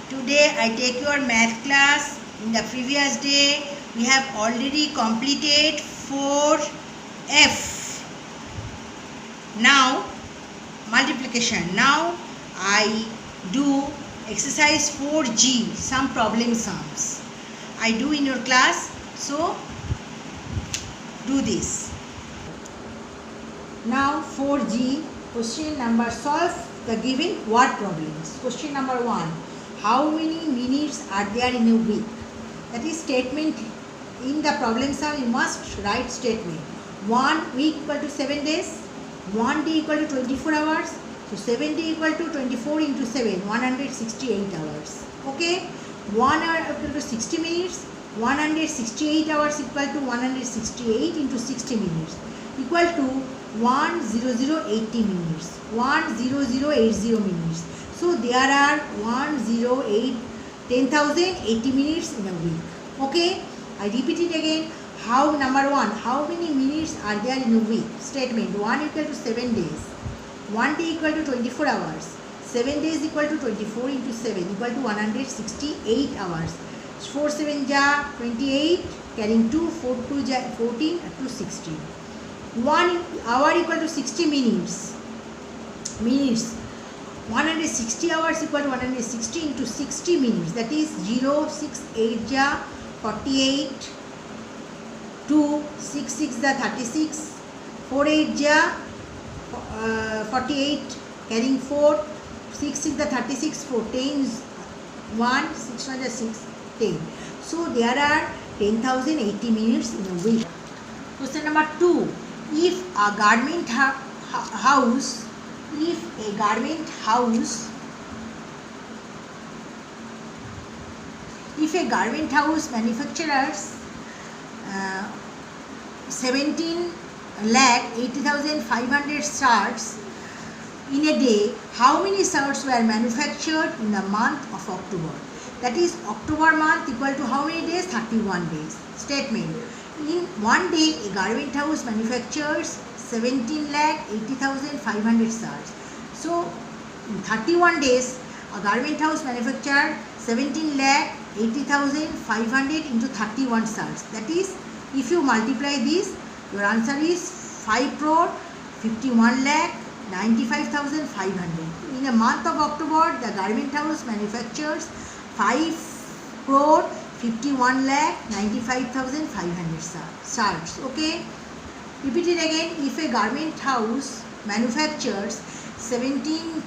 Today I take your math class. In the previous day we have already completed 4F. Now multiplication. Now I do exercise 4G, some problem sums. I do in your class, so do this. Now 4G, question number, solve the given word problems. Question number 1. How many minutes are there in a week? That is statement. In the problem sum you must write statement. 1 week equal to 7 days, 1 day equal to 24 hours, so 7 day equal to 24 into 7, 168 hours. Okay, 1 hour equal to 60 minutes, 168 hours equal to 168 into 60 minutes equal to 10080 minutes, 10080 minutes. So there are 10,080 minutes in a week. Okay, I repeat it again. How, number 1, how many minutes are there in a week? Statement. 1 equal to 7 days, 1 day equal to 24 hours, 7 days equal to 24 into 7 equal to 168 hours. 4 7 ja 28, carrying 2, 4 2 ja 14 to 16. 1 hour equal to 60 minutes. 160 hours equal to 160 into 60 minutes, that is 0 6 8 ja 48, 2 6 6 the 36, 4 8 ja 48, carrying 4, 6 6 the 36, 4 10 1, 6 1 the 6 10. So there are 10,080 minutes in a week. Question number 2. If a garment house manufactures 17,80,500 shirts in a day, how many shirts were manufactured in the month of October? That is, October month equal to how many days? 31 days. Statement. In one day, a garment house manufactures 17,80,500 shirts. So, in 31 days, a garment house manufactured 17,80,500 into 31 shirts. That is, if you multiply this, your answer is 5 crore 51 lakh 95,500. In a month of October, the garment house manufactures 5 crore 51 lakh 95,500 shirts. Okay, repeat it again. If a garment house manufactures 17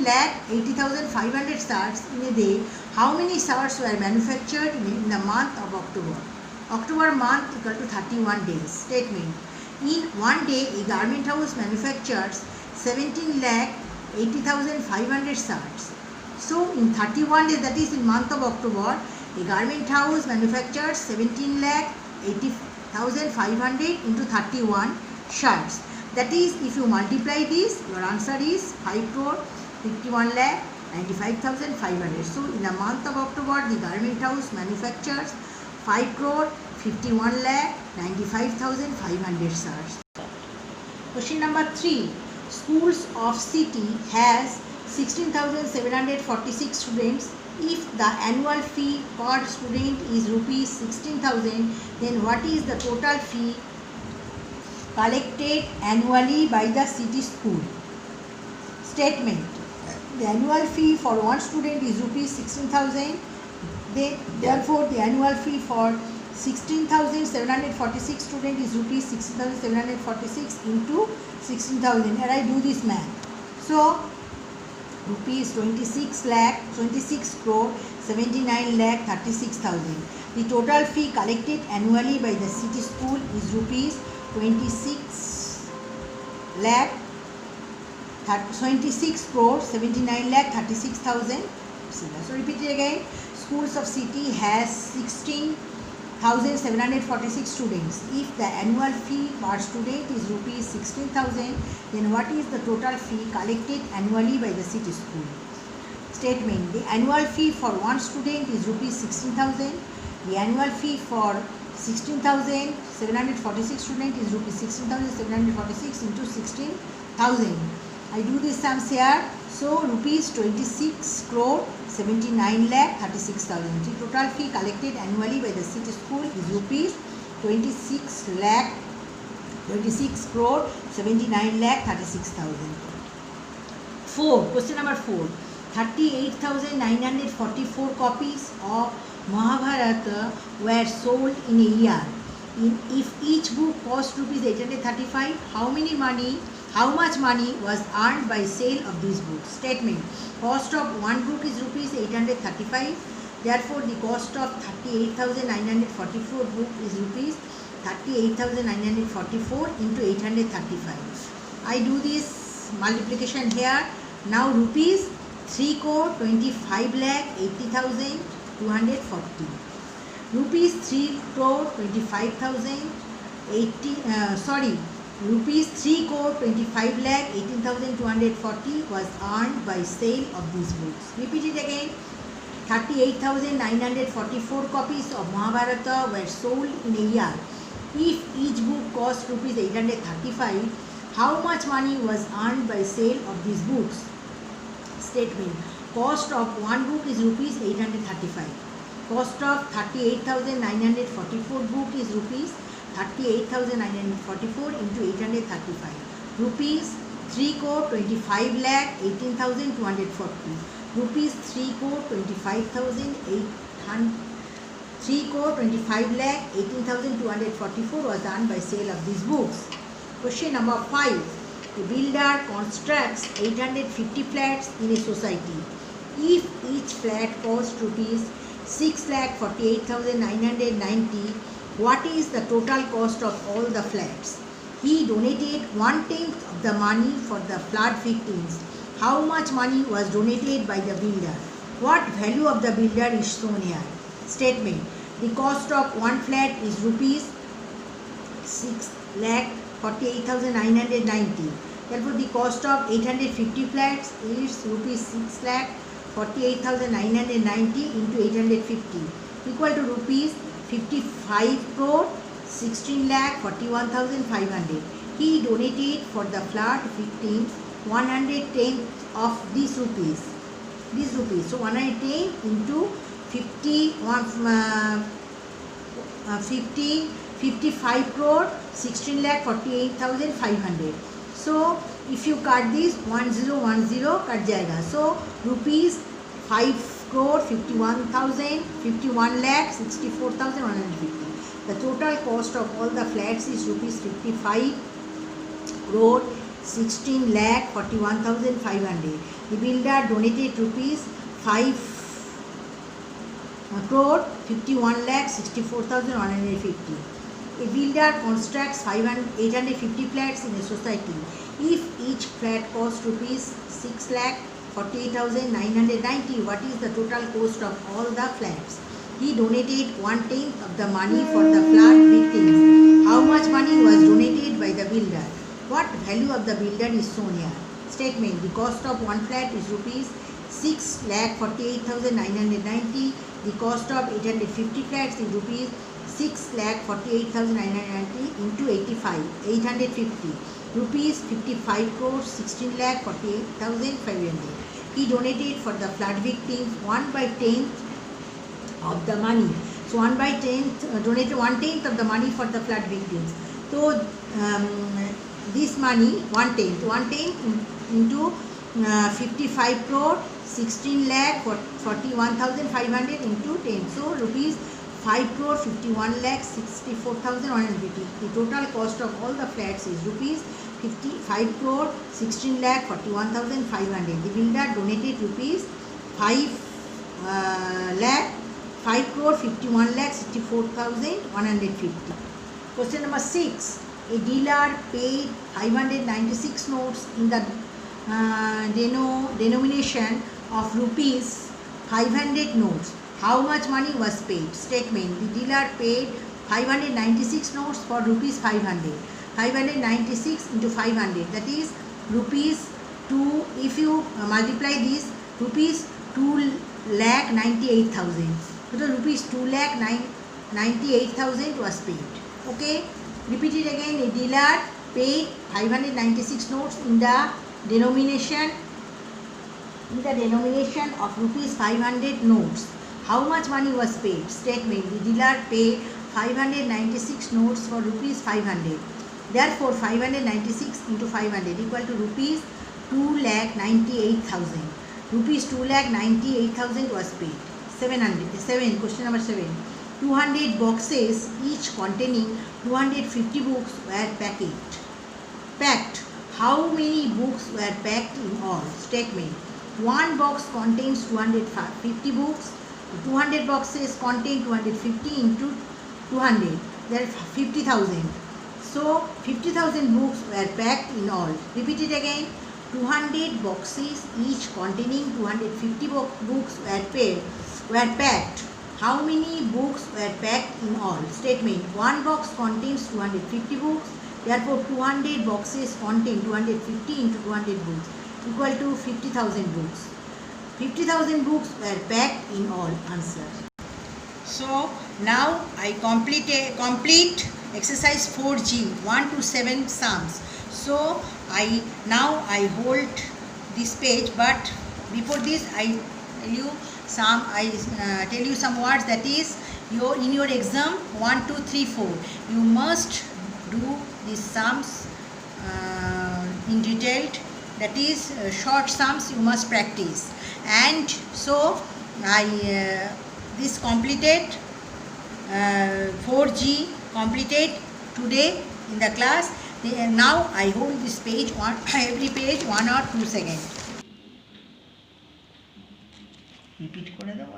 lakh 80,500 shirts in a day, how many shirts were manufactured in the month of October? October month equal to 31 days. Statement. In one day, a garment house manufactures 17 lakh 80,500 shirts. So, in 31 days, that is in month of October, a garment house manufactures 17 lakh 80,500 into 31 shirts. That is, if you multiply this, your answer is 5 crore 51 lakh 95,500. So, in the month of October, the garment house manufactures 5 crore 51 lakh 95,500 shirts. Question number 3. Schools of city has 16,746 students. If the annual fee per student is rupees 16,000, then what is the total fee collected annually by the city school? Statement. The annual fee for one student is rupees 16,000. Therefore, the annual fee for 16,746 students is rupees 16,746 into 16,000. Here I do this math. So, rupees 26 crore 79 lakh 36,000. The total fee collected annually by the city school is rupees 26 crore 79 lakh 36,000. So repeat it again. Schools of city has 16,746 students. If the annual fee per student is rupees 16,000, then what is the total fee collected annually by the city school? Statement. The annual fee for one student is rupees 16,000. The annual fee for 16,746 students is rupees 16,746 into 16,000. I do these sums here. So rupees 26 crore 79 lakh 36,000. The total fee collected annually by the city school is rupees 26 crore 79 lakh 36,000. 4. Question number 4. 38,944 copies of Mahabharata were sold in a year. If each book cost rupees 835, how much money was earned by sale of these books? Statement. Cost of one book is rupees 835. Therefore, the cost of 38,944 book is rupees 38,944 into 835. I do this multiplication here. Now rupees 3 crore 25 lakh 80,240. Rupees 3 crore 25,000 rupees 3 crore 25 lakh 18,240 was earned by sale of these books. Repeat it again. 38,944 copies of Mahabharata were sold in a year. If each book cost rupees 835, how much money was earned by sale of these books? Statement. Cost of one book is rupees 835. Cost of 38,944 book is rupees 38,944 into 835. Rupees 3 crore 25 lakh 18,240. Rupees 3 crore 25 lakh 18,244 was earned by sale of these books. Question number 5. A builder constructs 850 flats in a society. If each flat costs rupees 6,48,990, what is the total cost of all the flats? He donated 1/10 of the money for the flood victims. How much money was donated by the builder? What value of the builder is shown here? Statement. The cost of one flat is rupees 6,48,990. Therefore, the cost of 850 flats is rupees 6,48,990 into 850 equal to rupees 55 crore 16 lakh 41,500. He donated for the flood victims 110 of these rupees. So 110 into 55 crore 16 lakh 48,500. So if you cut this 1010 cut jayega. So rupees 5 crore 51 lakh 64,150. The total cost of all the flats is rupees 55 crore 16 lakh 41,500. The builder donated rupees 5 crore 51 lakh 64,150. A builder constructs 850 flats in a society. If each flat costs rupees 6,48,990, what is the total cost of all the flats? He donated 1/10 of the money for the flood victims. How much money was donated by the builder? What value of the builder is shown here? Statement. The cost of one flat is rupees 6,48,990. The cost of 850 flats is rupees 6,48,990 into 850. Rupees 55 crore 16 lakh 48,500. He donated for the flood victims 1/10 of the money. So 1/10 donated 1/10 of the money for the flood victims. So this money 1/10 into 55 crore 16 lakh 41,500 into 10. So rupees 5 crore 51 lakh 64,150. The total cost of all the flats is rupees 55 crore 16 lakh 41,500. The builder donated rupees 5 crore 51 lakh 64,150. Question number 6. A dealer paid 596 notes in the denomination of rupees 500 notes. How much money was paid? Statement. The dealer paid 596 notes for rupees 500. 596 into 500, that is rupees 2. If you multiply this, rupees 2,98,000. So the rupees 2,98,000 was paid. Okay. Repeat it again. A dealer paid 596 notes in the denomination, in the denomination of rupees 500 notes, how much money was paid? Statement: the dealer paid 596 notes for rupees 500. Therefore, 596 into 500 equal to rupees 2,98,000. Rupees 2,98,000 was paid. 7. Question number 7. 200 boxes, each containing 250 books, were packed. How many books were packed in all? Statement: one box contains 250 books. 200 boxes contain 250 into 200. There are 50,000. So 50,000 books were packed in all. Repeat it again. 200 boxes, each containing 250 books were packed. How many books were packed in all? Statement: one box contains 250 books. Therefore, 200 boxes contain 250 into 200 books equal to 50,000 books. 50,000 books were packed in all. Answer. So now I complete exercise 4G 1 to 7 sums. So I hold this page, but before this I tell you some words, that is in your exam 1, 2, 3, 4 you must do these sums in detailed, that is short sums you must practice. And so I this completed 4G completed today in the class. Now I hold this page every page 1 or 2 seconds. Repeat করে দেবো।